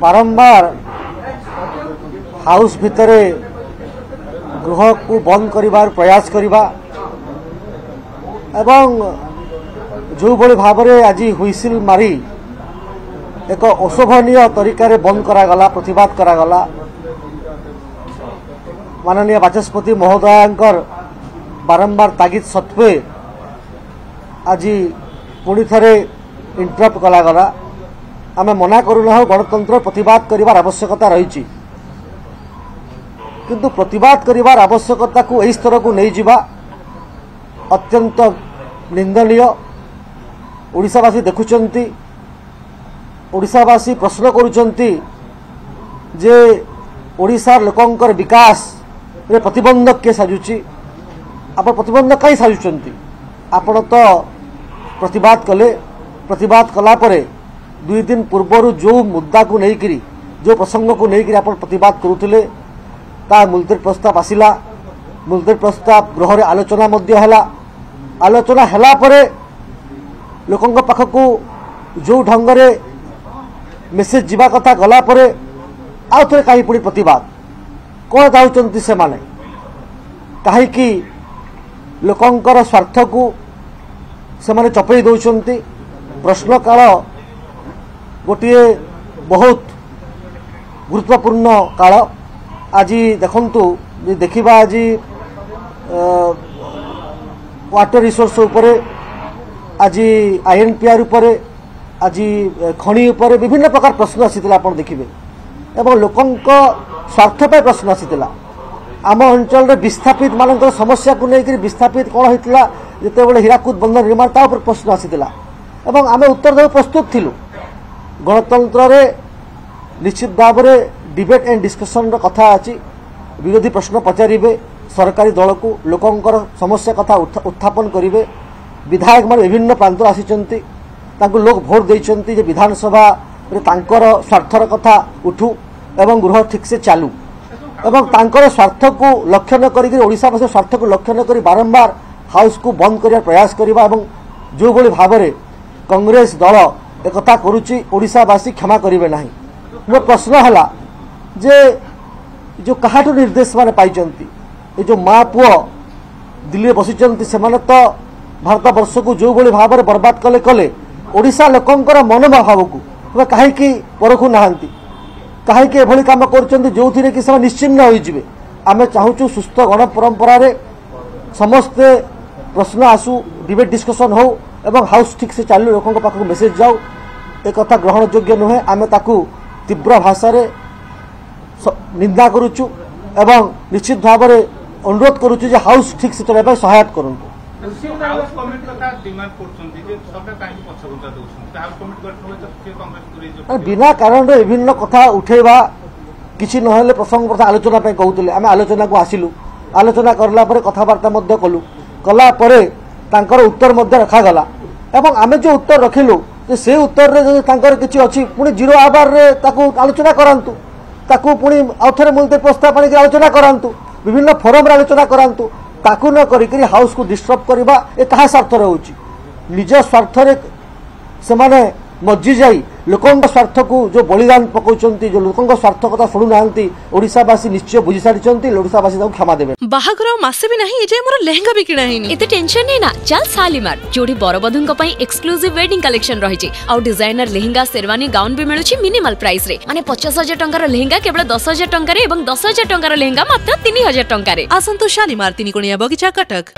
बारंबार हाउस भितरे गृह को बंद करिवार प्रयास करिबा एवं जो भली भावरे आज हुइसिल मारी एक अशोभनीय तरीका बंद करागला प्रतिवाद करागला माननीय बाचस्पति महोदयांकर बारंबार तागिद सत्वे आज पुणी थे इंटरप्ट कलागला आम मना करूना गणतंत्र प्रतिवाद करिवार आवश्यकता रही किंतु प्रतिवाद करिवार आवश्यकता को यही स्तर को नहीं जिबा अत्यंत निंदनीय। ओडिशावासी देखुचंती ओडिशावासी प्रश्न करुचंती जे ओडिशार लोकंकर विकास रे प्रतिबंधक के साजुची आप प्रतिबंधक कहीं साजुचंती आपण तो प्रतिवाद कले प्रतिवाद कला परे 2 दिन पूर्वर जो मुद्दा को लेकर जो प्रसंग को लेकर आप प्रतिवाद करुले ता मुलतवी प्रस्ताव आसिला मुलतवी प्रस्ताव गृह रे आलोचना मध्य हला आलोचना हला परे लोकंक पाखकू जो ढंग रे मेसेज जीवा कथा गला परे आउ थे कहीं पुणी प्रतिवाद कौन चाहते से माने कहीं लोकंकर स्वार्थ को से माने चपई दौरान प्रश्न काल गोटे बहुत गुरुत्वपूर्ण काल आज देखंतु देखिबा आज वाटर रिसोर्स उपरे आज आईएनपीआर उपरे आज खनि उपरे विभिन्न प्रकार प्रश्न आसीतिला आपण देखिबे एवं लोकंक स्वार्थ पे प्रश्न आसीतिला आम अंचल रे विस्थापित मानकर समस्या को लेकर विस्थापित कौन होइतिला जेते बेले हीराकुद बंदर निर्माण ता ऊपर प्रश्न आसीतिला एवं आमे उत्तर देव प्रस्तुत थिलु गणतंत्र रे निश्चित भाव में डिबेट एंड डिस्कशन कथा अच्छी विरोधी प्रश्न पचारे सरकारी दल को लोकंकर समस्या कथा उत्थापन करेंगे विधायक मान विभिन्न प्रांत आसी लोक भोट देते विधानसभा स्वार्थर कथा उठू एवं गृह ठीक से चालू एवं तांकर स्वार्थ को लक्ष्य न करी ओडिशावासी स्वार्थ को लक्ष्य न करी बारंबार हाउस को बंद कर प्रयास करवा जो भली भाव में कांग्रेस दल एक करुच्ची ओडिशावासी क्षमा करेंगे ना। मोर प्रश्न है जे जो कहाटू निर्देश माने पाइचंती ये जो माँ पुओ दिल्ली में बसिचंती से माने तो भारत वर्ष को जो भली भाव में बर्बाद कले कले ओडिशा लोकंकर मनोभाव को कहीं परखु नाहांती कहीं एभली काम कर जो थी कि से निश्चिन्न होइजिबे। आमे चाहूचु सुस्थ गण परंपरा रे समस्ते प्रश्न आसू डिबेट डिस्कशन हो एवं हाउस ठीक से चालू लोकों पाखक मेसेज जाऊ एक कथा ग्रहण योग्य नुहे आमे ताकू तीव्र भाषा रे निंदा करुचु एवं निश्चित भाव में अनुरोध करुचु जे हाउस ठीक से चलाइबा सहायता करंतु। हाउस कमिटी कथा डिमांड करछन्ती जे सरकार काहे पछबुता दोछन हाउस कमिटी गठन तो के कांग्रेस करै बिना कारण रे विभिन्न कथा उठेबा किछि नहले प्रसंग प्रथा आलोचना पे कहउतले आमे आलोचना को आसिलु आलोचना करला परे कथावार्ता मध्य कलु कला परे तांकर उत्तर मध्य रखा गला एवं आमे जो उत्तर रखिलु जे से उत्तर रे तांकर किछि अछि पुनी जीरो आवर रे ताकू आलोचना करंतु ताकू पुणी आउथरे मुलतवी प्रस्ताव आनिक आलोचना करांतु विभिन्न फोरम रे आलोचना करांतु ताकू न करिकरी हाउस को डिस्टर्ब करबा ए कहा स्वार्थ रहउची निज स्वार्थ रे से माने मज्जी जाई लोकंक स्वार्थ को जो बलिदान पकाउचंती जो लोकंक स्वार्थ कथा सुनु नांती ओडिशावासी निश्चय बुझी सारिचंती ओडिशावासी ताऊ क्षमा देबे। बाहागर मासे भी नहीं जे मोर लहंगा भी किना हिनी एते टेंशन नै ना चल शालीमार जोडी बरबधुंक पई एक्सक्लूसिव वेडिंग कलेक्शन रहिची आ डिजाइनर लहंगा शेरवानी गाउन भी मिलुची मिनिमल प्राइस रे माने 50,000 टंकार लहंगा केवल 10,000 टंका रे एवं 10,000 टंकार लहंगा मात्र 3,000 टंका रे आसंतु शालीमार 3 कोणिया बगीचा कटक।